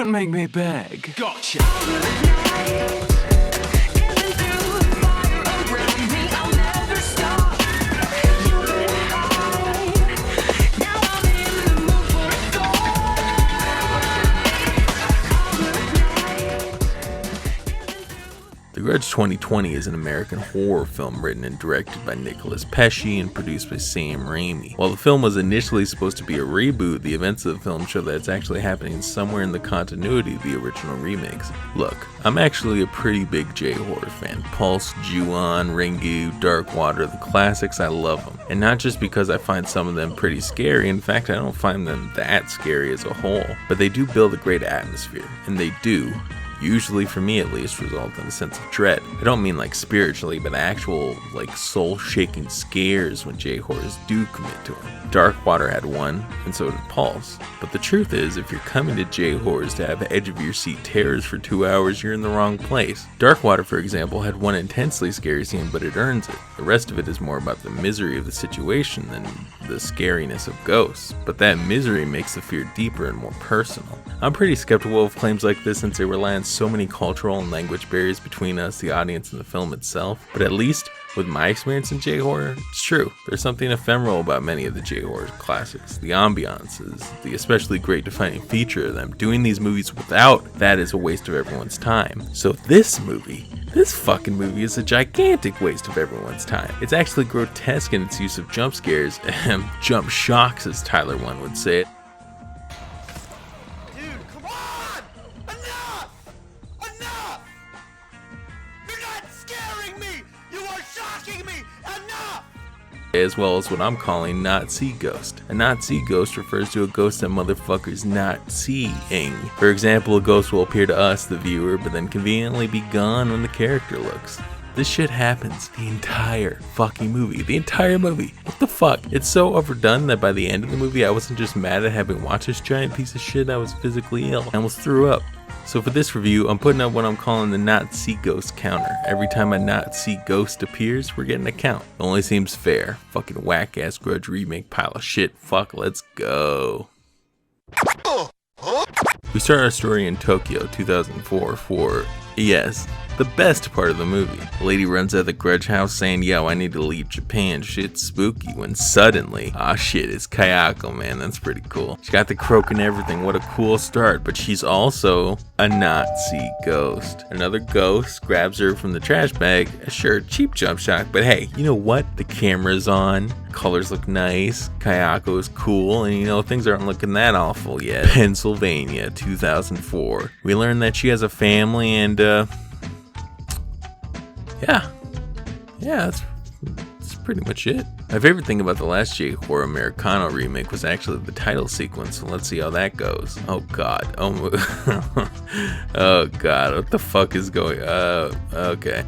Don't make me beg. Gotcha. The Grudge 2020 is an American horror film written and directed by Nicholas Pesci and produced by Sam Raimi. While the film was initially supposed to be a reboot, the events of the film show that it's actually happening somewhere in the continuity of the original remakes. Look, I'm actually a pretty big J-horror fan. Pulse, Ju-On, Ringu, Dark Water, the classics, I love them. And not just because I find some of them pretty scary, in fact I don't find them that scary as a whole, but they do build a great atmosphere, and they do, usually for me at least, result in a sense of dread. I don't mean like spiritually, but actual like soul-shaking scares when J-horrors do commit to them. Dark Water had one, and so did Pulse. But the truth is, if you're coming to J-horrors to have edge-of-your-seat terrors for 2 hours, you're in the wrong place. Dark Water, for example, had one intensely scary scene, but it earns it. The rest of it is more about the misery of the situation than the scariness of ghosts, but that misery makes the fear deeper and more personal. I'm pretty skeptical of claims like this since they rely on so many cultural and language barriers between us, the audience, and the film itself, but at least with my experience in J-horror, it's true. There's something ephemeral about many of the J-horror classics. The ambiances, the especially great defining feature of them. Doing these movies without that is a waste of everyone's time. So this fucking movie is a gigantic waste of everyone's time. It's actually grotesque in its use of jump scares, jump shocks as Tyler One would say it. As well as what I'm calling not see ghost. A not see ghost refers to a ghost that motherfuckers not seeing. For example, a ghost will appear to us, the viewer, but then conveniently be gone when the character looks. This shit happens the entire fucking movie. The entire movie. What the fuck? It's so overdone that by the end of the movie I wasn't just mad at having watched this giant piece of shit, I was physically ill. I almost threw up. So for this review, I'm putting up what I'm calling the not see ghost counter. Every time a not see ghost appears, we're getting a count. It only seems fair. Fucking whack ass Grudge remake pile of shit. Fuck, let's go. We start our story in Tokyo, 2004 for, yes, the best part of the movie. The lady runs out of the Grudge house saying, yo, I need to leave Japan. Shit's spooky, when suddenly, aw shit, it's Kayako, man, that's pretty cool. She got the croak and everything, what a cool start, but she's also a not-see ghost. Another ghost grabs her from the trash bag. Sure, cheap jump shot, but hey, you know what? The camera's on, colors look nice, Kayako is cool, and you know, things aren't looking that awful yet. Pennsylvania, 2004. We learn that she has a family and, yeah, that's pretty much it. My favorite thing about the last J-horror Americano remake was actually the title sequence, so let's see how that goes. Oh god, oh god, what the fuck is going on? Okay,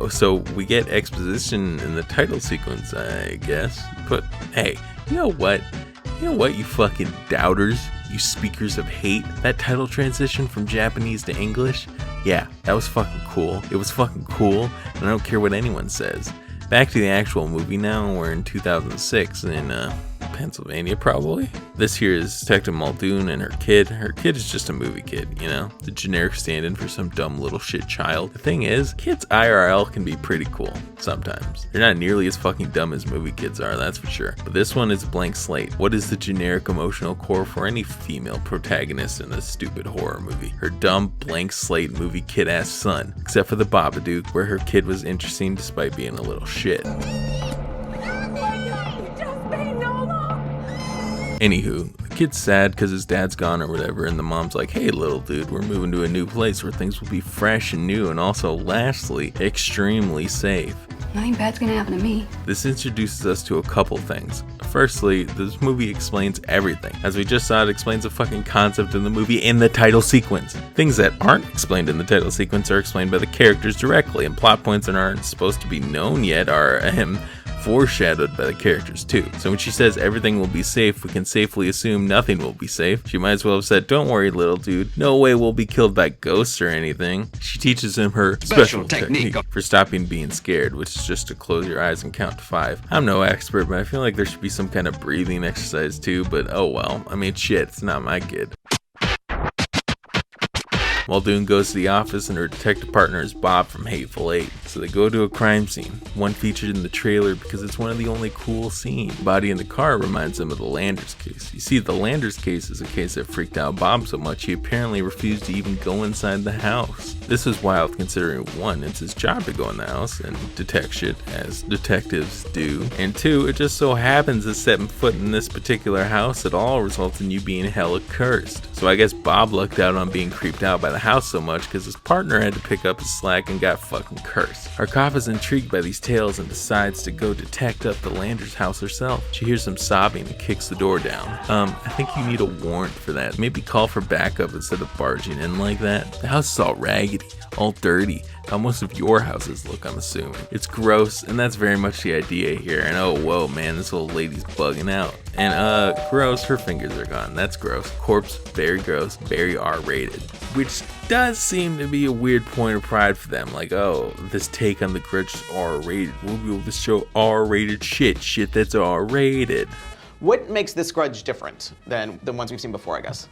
so we get exposition in the title sequence, I guess, but hey, you know what, you fucking doubters, you speakers of hate, that title transition from Japanese to English, yeah, that was fucking cool. It was fucking cool, and I don't care what anyone says. Back to the actual movie now, we're in 2006 in Pennsylvania probably. This here is Detective Muldoon and her kid. Her kid is just a movie kid, you know, the generic stand-in for some dumb little shit child. The thing is, kids IRL can be pretty cool sometimes. They're not nearly as fucking dumb as movie kids are, that's for sure. But this one is a blank slate. What is the generic emotional core for any female protagonist in a stupid horror movie? Her dumb blank slate movie kid-ass son, except for the Babadook, where her kid was interesting despite being a little shit. Anywho, the kid's sad because his dad's gone or whatever, and the mom's like, hey little dude, we're moving to a new place where things will be fresh and new and also, lastly, extremely safe. Nothing bad's gonna happen to me. This introduces us to a couple things. Firstly, this movie explains everything. As we just saw, it explains the fucking concept of the movie in the title sequence. Things that aren't explained in the title sequence are explained by the characters directly, and plot points that aren't supposed to be known yet are, foreshadowed by the characters too. So when she says everything will be safe, we can safely assume nothing will be safe. She might as well have said, don't worry little dude, no way we'll be killed by ghosts or anything. She teaches him her special technique for stopping being scared, which is just to close your eyes and count to 5. I'm no expert, but I feel like there should be some kind of breathing exercise too, but oh well. I mean shit, it's not my kid. Muldoon goes to the office and her detective partner is Bob from Hateful Eight. So they go to a crime scene, one featured in the trailer because it's one of the only cool scenes. The body in the car reminds them of the Landers case. You see, the Landers case is a case that freaked out Bob so much he apparently refused to even go inside the house. This is wild considering 1, it's his job to go in the house and detect shit as detectives do, and 2, it just so happens that setting foot in this particular house at all results in you being hella cursed. So I guess Bob lucked out on being creeped out by the house so much because his partner had to pick up his slack and got fucking cursed. Arkoff is intrigued by these tales and decides to go detect up the Landers house herself. She hears some sobbing and kicks the door down. I think you need a warrant for that. Maybe call for backup instead of barging in like that. The house is all raggedy, all dirty, how most of your houses look, I'm assuming. It's gross, and that's very much the idea here. And oh, whoa, man, this old lady's bugging out. And gross, her fingers are gone. That's gross. Corpse, very gross, very R-rated. Which does seem to be a weird point of pride for them. Like, oh, this take on the Grudge is R-rated. We'll be able to show R-rated shit that's R-rated. What makes this Grudge different than the ones we've seen before, I guess?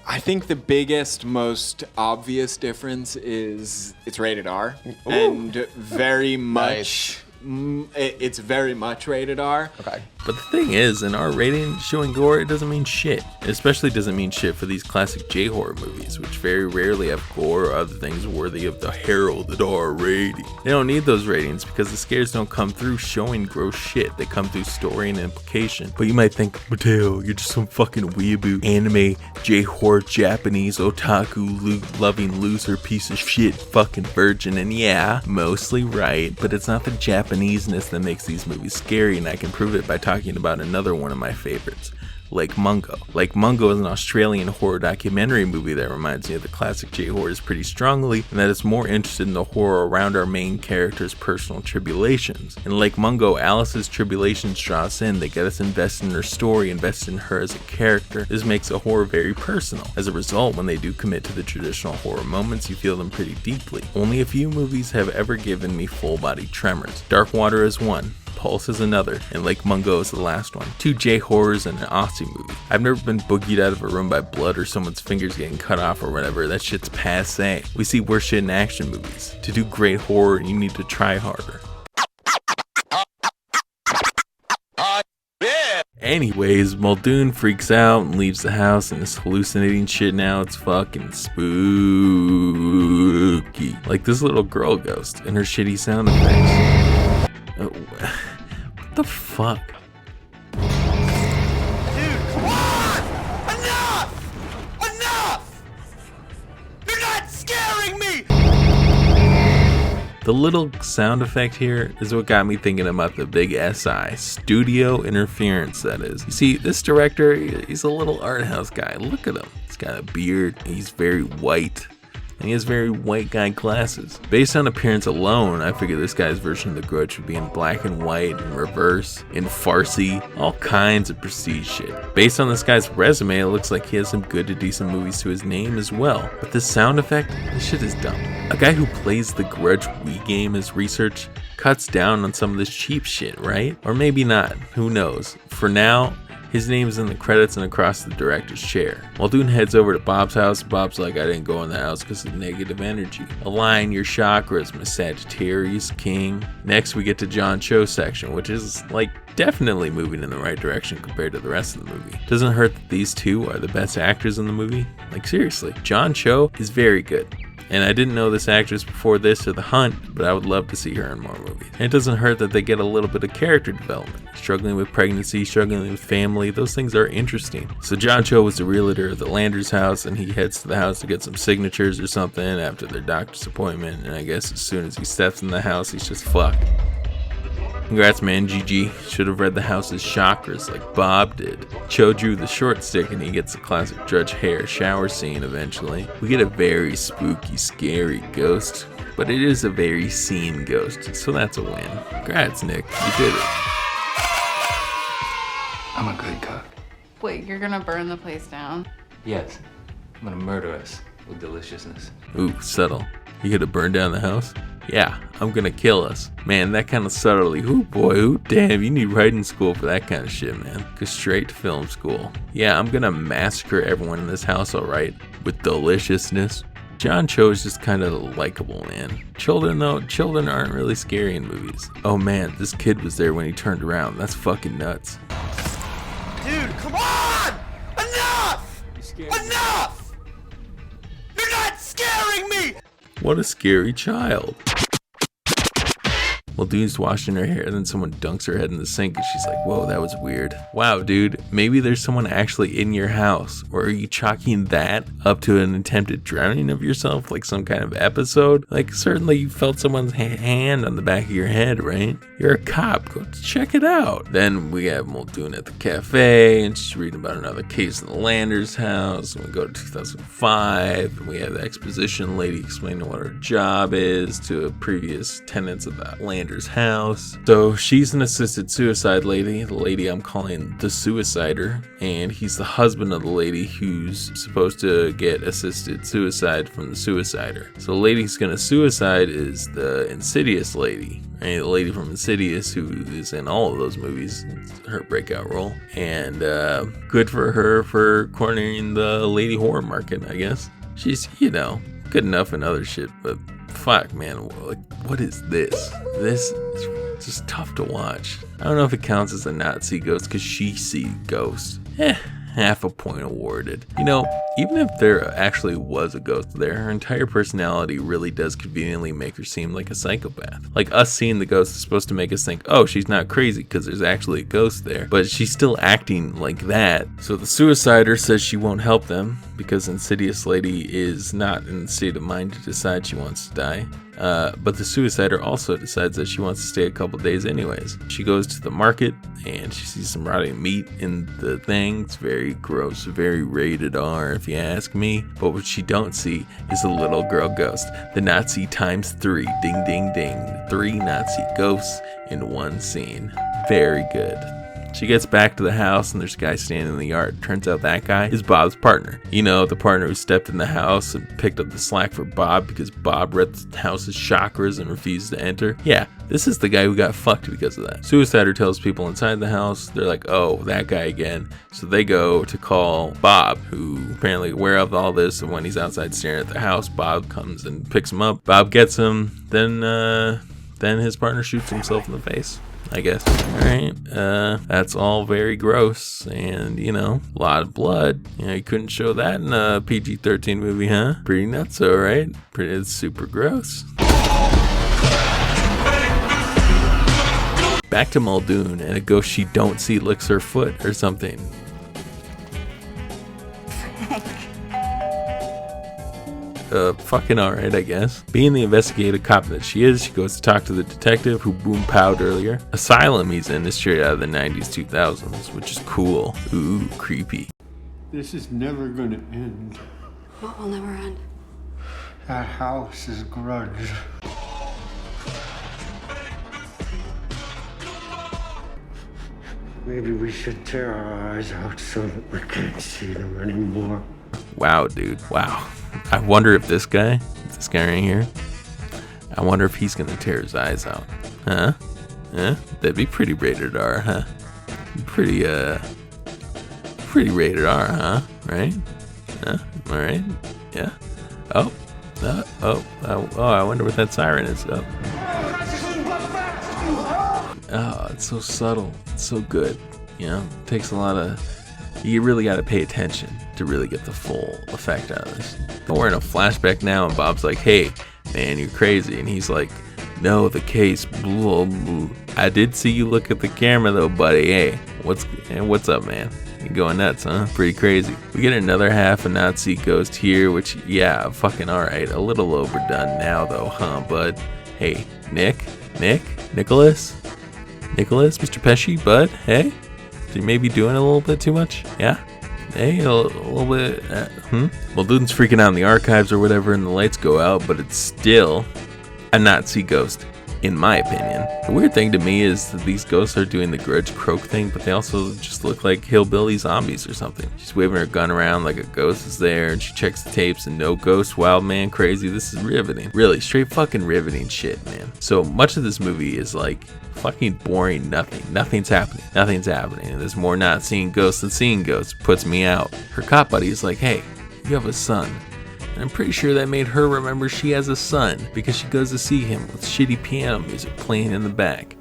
I think the biggest, most obvious difference is it's rated R. Ooh. And very much, it's very much rated R. Okay. But the thing is, an R rating showing gore, it doesn't mean shit. It especially doesn't mean shit for these classic J-horror movies, which very rarely have gore or other things worthy of the heralded R rating. They don't need those ratings because the scares don't come through showing gross shit. They come through story and implication. But you might think, Mateo, you're just some fucking weeaboo, anime, J-horror, Japanese, otaku, loving loser piece of shit fucking virgin. And yeah, mostly right, but it's not the Japaneseness that makes these movies scary, and I can prove it by talking about another one of my favorites, Lake Mungo. Lake Mungo is an Australian horror documentary movie that reminds me of the classic J-horrors pretty strongly, and that is more interested in the horror around our main character's personal tribulations. In Lake Mungo, Alice's tribulations draw us in. They get us invested in her story, invested in her as a character. This makes the horror very personal. As a result, when they do commit to the traditional horror moments, you feel them pretty deeply. Only a few movies have ever given me full-body tremors. Dark Water is one, Pulse is another, and Lake Mungo is the last one. 2 J-horrors and an Aussie movie. I've never been boogied out of a room by blood or someone's fingers getting cut off or whatever. That shit's passe. We see worse shit in action movies. To do great horror, you need to try harder. Anyways, Muldoon freaks out and leaves the house and is hallucinating shit now. It's fucking spooky. Like this little girl ghost and her shitty sound effects. What the fuck? Dude, come on! Enough! Enough! You're not scaring me! The little sound effect here is what got me thinking about the big SI, studio interference, that is. You see, this director, he's a little art house guy. Look at him. He's got a beard, he's very white, and he has very white guy glasses. Based on appearance alone, I figured this guy's version of the Grudge would be in black and white, in reverse, in Farsi, all kinds of prestige shit. Based on this guy's resume, it looks like he has some good to decent movies to his name as well. But this sound effect, this shit is dumb. A guy who plays the Grudge Wii game as research cuts down on some of this cheap shit, right? Or maybe not, who knows. For now, his name is in the credits and across the director's chair. Muldoon heads over to Bob's house. Bob's like, I didn't go in the house because of negative energy. Align your chakras, Miss Sagittarius King. Next, we get to John Cho's section, which is like definitely moving in the right direction compared to the rest of the movie. Doesn't hurt that these two are the best actors in the movie. Like seriously, John Cho is very good. And I didn't know this actress before this or The Hunt, but I would love to see her in more movies. And it doesn't hurt that they get a little bit of character development. Struggling with pregnancy, struggling with family, those things are interesting. So John Cho was the realtor of the Landers house, and he heads to the house to get some signatures or something after their doctor's appointment. And I guess as soon as he steps in the house, he's just fucked. Congrats, man, GG. Should have read the house's chakras like Bob did. Cho drew the short stick and he gets the classic Grudge hair shower scene eventually. We get a very spooky, scary ghost, but it is a very seen ghost, so that's a win. Congrats, Nick. You did it. I'm a good cook. Wait, you're gonna burn the place down? Yes. I'm gonna murder us with deliciousness. Ooh, subtle. You gonna burn down the house? Yeah, I'm gonna kill us. Man, that kind of subtlety. Ooh boy, ooh damn, you need writing school for that kind of shit, man. Go straight to film school. Yeah, I'm gonna massacre everyone in this house, alright? With deliciousness. John Cho is just kind of likable, man. Children aren't really scary in movies. Oh man, this kid was there when he turned around. That's fucking nuts. Dude, come on! Enough! Enough! You're not scaring me! What a scary child. Well, dude's washing her hair, then someone dunks her head in the sink, and she's like, whoa, that was weird. Wow, dude, maybe there's someone actually in your house, or are you chalking that up to an attempted drowning of yourself, like some kind of episode? Like, certainly you felt someone's hand on the back of your head, right? You're a cop, go check it out. Then we have Muldoon at the cafe, and she's reading about another case in the Landers house, and we go to 2005, and we have the exposition lady explaining what her job is to previous tenants of that Landers house. So she's an assisted suicide lady, the lady I'm calling the suicider, and he's the husband of the lady who's supposed to get assisted suicide from the suicider. So the lady who's gonna suicide is the Insidious lady, right? The lady from Insidious who is in all of those movies. It's her breakout role, and good for her for cornering the lady horror market, I guess. She's, good enough in other shit, but fuck, man, like, what is this? This is just tough to watch. I don't know if it counts as a not see ghost because she see ghosts. Half a point awarded. Even if there actually was a ghost there, her entire personality really does conveniently make her seem like a psychopath. Like, us seeing the ghost is supposed to make us think, oh, she's not crazy because there's actually a ghost there, but she's still acting like that. So the suicider says she won't help them because Insidious lady is not in the state of mind to decide she wants to die. But the suicider also decides that she wants to stay a couple days anyways. She goes to the market and she sees some rotting meat in the thing. It's very gross, very rated R if you ask me. But what she don't see is a little girl ghost. The Nazi times 3. Ding, ding, ding. 3 Nazi ghosts in one scene. Very good. She gets back to the house and there's a guy standing in the yard. Turns out that guy is Bob's partner. The partner who stepped in the house and picked up the slack for Bob because Bob read the house's chakras and refused to enter. Yeah, this is the guy who got fucked because of that. Suicider tells people inside the house, they're like, oh, that guy again. So they go to call Bob, who apparently aware of all this, and when he's outside staring at the house, Bob comes and picks him up. Bob gets him, then his partner shoots himself in the face, I guess. Alright, that's all very gross, and a lot of blood. You couldn't show that in a PG-13 movie, huh? Pretty nuts, right? It's super gross. Back to Muldoon, and a ghost she don't see licks her foot or something. Fucking alright, I guess. Being the investigative cop that she is, she goes to talk to the detective who boom-powed earlier. Asylum he's in is straight out of the 90s, 2000s, which is cool. Ooh, creepy. This is never gonna end. What will never end? That house is Grudge. Maybe we should tear our eyes out so that we can't see them anymore. Wow, dude. Wow. I wonder if this guy right here, I wonder if he's gonna tear his eyes out. Huh? That'd be pretty rated R, huh? Pretty rated R, huh? Right? Huh? Alright? Yeah. Oh, I wonder what that siren is. Oh, it's so subtle. It's so good. It takes a lot of... You really got to pay attention to really get the full effect out of this. We're in a flashback now, and Bob's like, hey, man, you're crazy. And he's like, no, the case, blah, blah. I did see you look at the camera, though, buddy. Hey, what's up, man? You going nuts, huh? Pretty crazy. We get another half a Nazi ghost here, which, yeah, fucking alright. A little overdone now, though, huh, bud? Hey, Nicholas, Mr. Pesci, bud, hey? You may be doing a little bit too much, yeah? Hey, a little bit, Well, dude's freaking out in the archives or whatever, and the lights go out, but it's still a Nazi ghost, in my opinion. The weird thing to me is that these ghosts are doing the Grudge croak thing, but they also just look like hillbilly zombies or something. She's waving her gun around like a ghost is there, and she checks the tapes, and no ghost, wild man, crazy. This is riveting. Really, straight fucking riveting shit, man. So much of this movie is like fucking boring. Nothing's happening. And there's more not seeing ghosts than seeing ghosts. Puts me out. Her cop buddy is like, hey, you have a son. And I'm pretty sure that made her remember she has a son because she goes to see him with shitty piano music playing in the back.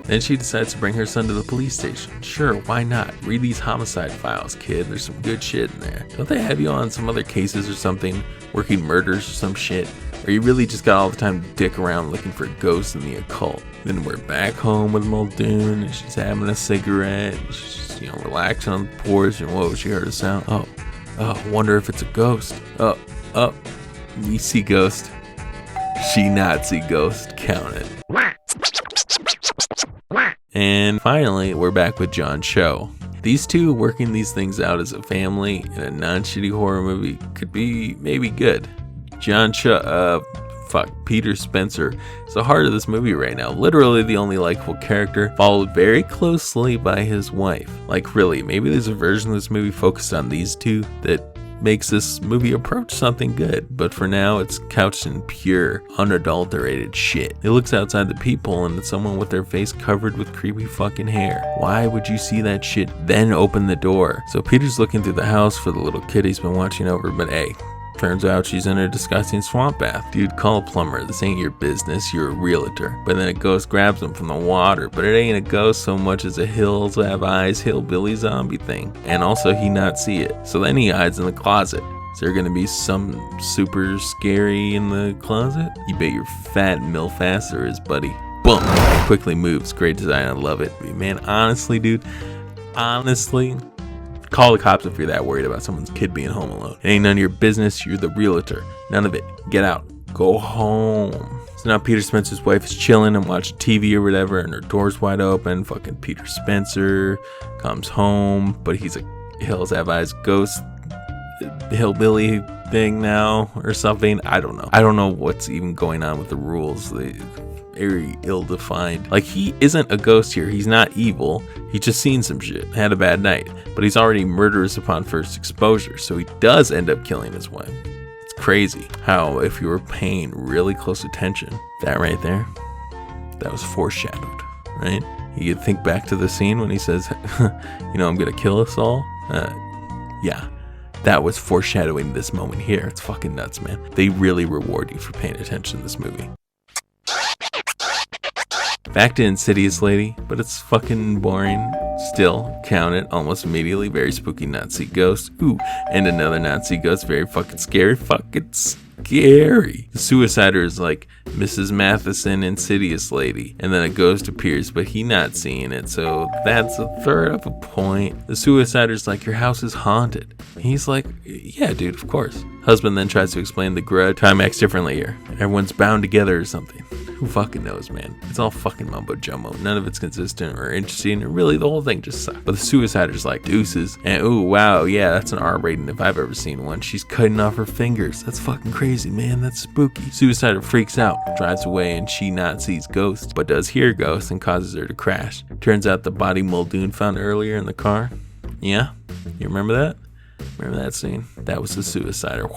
Then she decides to bring her son to the police station. Sure, why not? Read these homicide files, kid. There's some good shit in there. Don't they have you on some other cases or something? Working murders or some shit? Or you really just got all the time to dick around looking for ghosts in the occult? Then we're back home with Muldoon and she's having a cigarette. And she's just, relaxing on the porch. And whoa, she heard a sound. Oh, wonder if it's a ghost. Oh, we see ghost. She not see ghost. Count it. And finally, we're back with John Cho. These two working these things out as a family in a non-shitty horror movie could be maybe good. John Cho, Peter Spencer is the heart of this movie right now. Literally the only likable character, followed very closely by his wife. Like really, maybe there's a version of this movie focused on these two that makes this movie approach something good, but for now it's couched in pure, unadulterated shit. It looks outside the people and it's someone with their face covered with creepy fucking hair. Why would you see that shit then open the door? So Peter's looking through the house for the little kid he's been watching over, but hey, turns out she's in a disgusting swamp bath. Dude, call a plumber. This ain't your business. You're a realtor. But then a ghost grabs him from the water. But it ain't a ghost so much as a hills have eyes hillbilly zombie thing. And also he not see it. So then he hides in the closet. Is there gonna be some super scary in the closet? You bet your fat milf ass there is, buddy. Boom. Quickly moves. Great design. I love it. Man, honestly, dude. Honestly. Call the cops if you're that worried about someone's kid being home alone. It ain't none of your business. You're the realtor. None of it. Get out. Go home. So now Peter Spencer's wife is chilling and watching TV or whatever, and her door's wide open. Fucking Peter Spencer comes home, but he's a Hills Have Eyes ghost hillbilly thing now or something. I don't know. I don't know what's even going on with the rules. Very ill-defined. Like, he isn't a ghost here. He's not evil. He's just seen some shit, had a bad night, but he's already murderous upon first exposure, so he does end up killing his wife. It's crazy how, if you were paying really close attention, that right there, that was foreshadowed, right? You could think back to the scene when he says, I'm gonna kill us all. Yeah, that was foreshadowing this moment here. It's fucking nuts, man. They really reward you for paying attention to this movie. Back to Insidious Lady, but it's fucking boring. Still, count it, almost immediately. Very spooky Nazi ghost. Ooh, and another Nazi ghost. Very fucking scary. Fucking scary. The suicider is like Mrs. Matheson, Insidious Lady. And then a ghost appears, but he not seeing it. So that's a third of a point. The suicider's like, your house is haunted. He's like, yeah, dude, of course. Husband then tries to explain the grudge. Climax differently here. Everyone's bound together or something. Who fucking knows, man? It's all fucking mumbo jumbo. None of it's consistent or interesting, and really the whole thing just sucks. But the suicider's like, deuces. And ooh, wow, yeah, that's an R rating if I've ever seen one. She's cutting off her fingers. That's fucking crazy, man. That's spooky. Suicider freaks out, drives away, and she not sees ghosts, but does hear ghosts and causes her to crash. Turns out the body Muldoon found earlier in the car. Yeah? You remember that? Remember that scene? That was the suicider.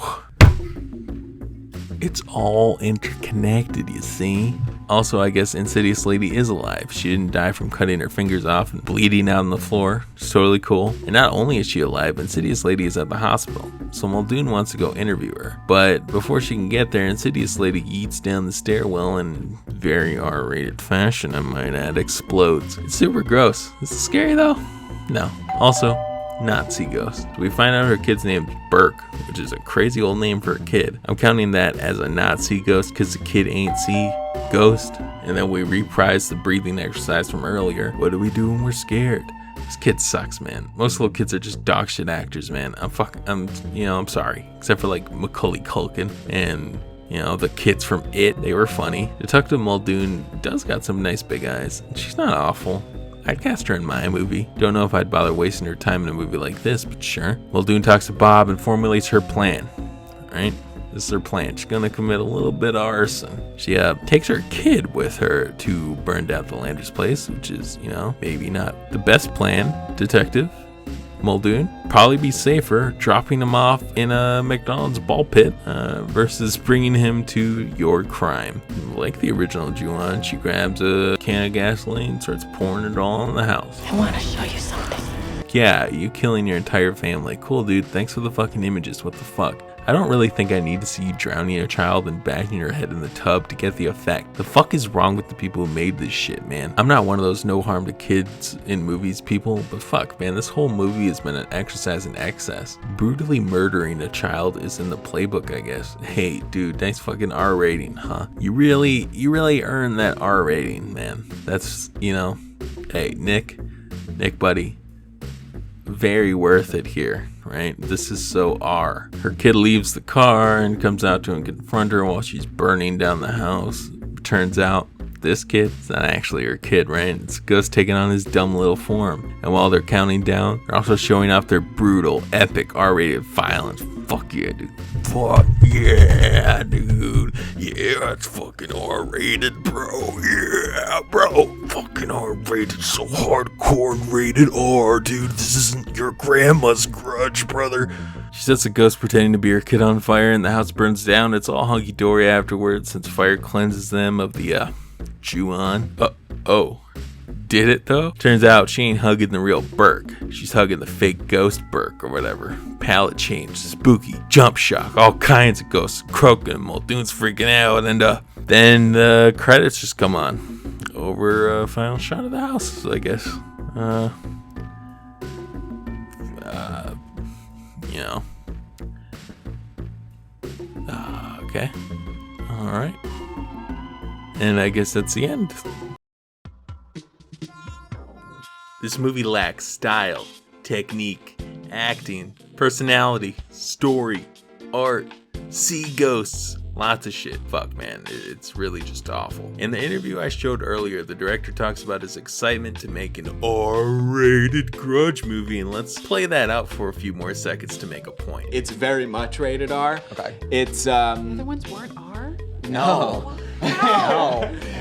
It's all interconnected, you see? Also, I guess Insidious Lady is alive. She didn't die from cutting her fingers off and bleeding out on the floor. It's totally cool. And not only is she alive, Insidious Lady is at the hospital. So Muldoon wants to go interview her. But before she can get there, Insidious Lady yeets down the stairwell in very R-rated fashion, I might add, explodes. It's super gross. Is it scary though? No. Also, Nazi ghost. We find out her kid's named Burke, which is a crazy old name for a kid. I'm counting that as a Nazi ghost because the kid ain't see ghost. And then we reprise the breathing exercise from earlier. What do we do when we're scared? This kid sucks, man. Most little kids are just dog shit actors, man. I'm sorry. Except for like Macaulay Culkin and the kids from It. They were funny. Detective Muldoon does got some nice big eyes. She's not awful. I'd cast her in my movie. Don't know if I'd bother wasting her time in a movie like this, but sure. Muldoon talks to Bob and formulates her plan. Alright, this is her plan. She's gonna commit a little bit of arson. She takes her kid with her to burn down the Landers place, which is, maybe not the best plan, Detective Muldoon. Probably be safer dropping him off in a McDonald's ball pit versus bringing him to your crime. Like the original Ju-on, she grabs a can of gasoline, starts pouring it all in the house. I want to show you something. like, yeah, you killing your entire family. Cool, dude. Thanks for the fucking images. What the fuck? I don't really think I need to see you drowning a child and banging your head in the tub to get the effect. The fuck is wrong with the people who made this shit, man? I'm not one of those no harm to kids in movies people, but fuck, man, this whole movie has been an exercise in excess. Brutally murdering a child is in the playbook, I guess. Hey, dude, nice fucking R rating, huh? You really earned that R rating, man. That's, you know, hey, Nick, buddy, very worth it here. Right? This is so R. Her kid leaves the car and comes out to and confront her while she's burning down the house. Turns out this kid's not actually her kid, right? It's a ghost taking on his dumb little form. And while they're counting down, they're also showing off their brutal, epic R-rated violence. Fuck yeah, dude. Fuck yeah, dude. Yeah, it's fucking R-rated, bro. Yeah, bro. Fucking R-rated, so hardcore rated R, dude. This isn't your grandma's Grudge, brother. She sets a ghost pretending to be her kid on fire and the house burns down. It's all hunky-dory afterwards since fire cleanses them of the, Ju-on. Oh. Did it though? Turns out she ain't hugging the real Burke. She's hugging the fake ghost Burke or whatever. Palette change, spooky, jump shock, all kinds of ghosts croaking, Muldoon's freaking out, and then the credits just come on. Over a final shot of the house, I guess. You know. Okay. Alright. And I guess that's the end. This movie lacks style, technique, acting, personality, story, art, sea ghosts, lots of shit. Fuck, man, it's really just awful. In the interview I showed earlier, the director talks about his excitement to make an R-rated Grudge movie, and let's play that out for a few more seconds to make a point. It's very much rated R. Okay. It's, The other ones weren't R? No.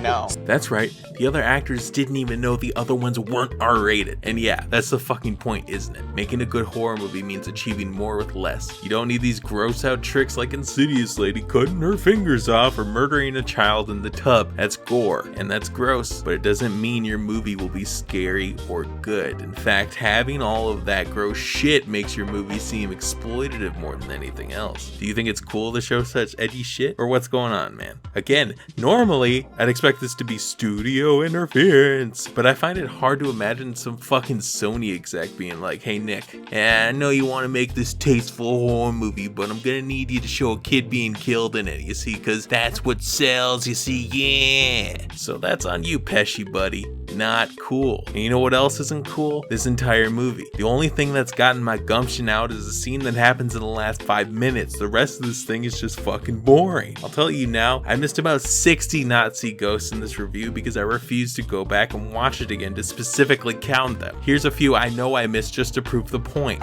No. That's right, the other actors didn't even know the other ones weren't R-rated. And yeah, that's the fucking point, isn't it? Making a good horror movie means achieving more with less. You don't need these gross out tricks like Insidious lady cutting her fingers off or murdering a child in the tub. That's gore, and that's gross, but it doesn't mean your movie will be scary or good. In fact, having all of that gross shit makes your movie seem exploitative more than anything else. Do you think it's cool to show such edgy shit? Or what's going on, man? Again, normally, I'd expect this to be studio interference, but I find it hard to imagine some fucking Sony exec being like, hey Nick, I know you want to make this tasteful horror movie, but I'm gonna need you to show a kid being killed in it, you see, cause that's what sells, you see, yeah. So that's on you, Pesci buddy. Not cool. And you know what else isn't cool? This entire movie. The only thing that's gotten my gumption out is the scene that happens in the last 5 minutes. The rest of this thing is just fucking boring. I'll tell you now, I missed about 60 Nazi ghosts in this review because I refused to go back and watch it again to specifically count them. Here's a few I know I missed just to prove the point.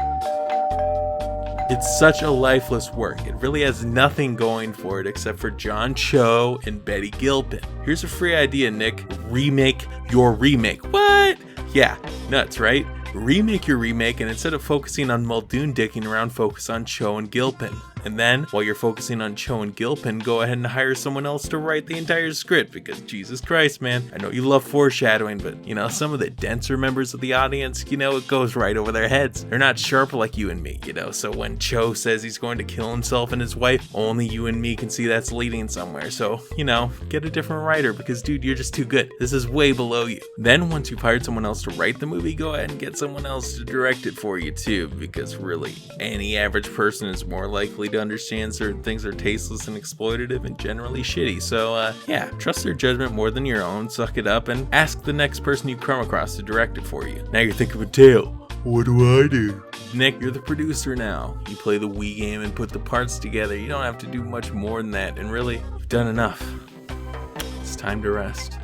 It's such a lifeless work. It really has nothing going for it except for John Cho and Betty Gilpin. Here's a free idea, Nick. Remake your remake. What? Yeah, nuts, right? Remake your remake, and instead of focusing on Muldoon dicking around, focus on Cho and Gilpin. And then, while you're focusing on Cho and Gilpin, go ahead and hire someone else to write the entire script, because Jesus Christ, man, I know you love foreshadowing, but, you know, some of the denser members of the audience, you know, it goes right over their heads. They're not sharp like you and me, you know, so when Cho says he's going to kill himself and his wife, only you and me can see that's leading somewhere. So, you know, get a different writer, because, dude, you're just too good. This is way below you. Then, once you've hired someone else to write the movie, go ahead and get someone else to direct it for you, too, because really, any average person is more likely to understand certain things are tasteless and exploitative and generally shitty. So yeah, trust their judgment more than your own, suck it up, and ask the next person you come across to direct it for you. Now you're thinking of a tale. What do I do? Nick, you're the producer now. You play the we game and put the parts together. You don't have to do much more than that, and really, you've done enough. It's time to rest.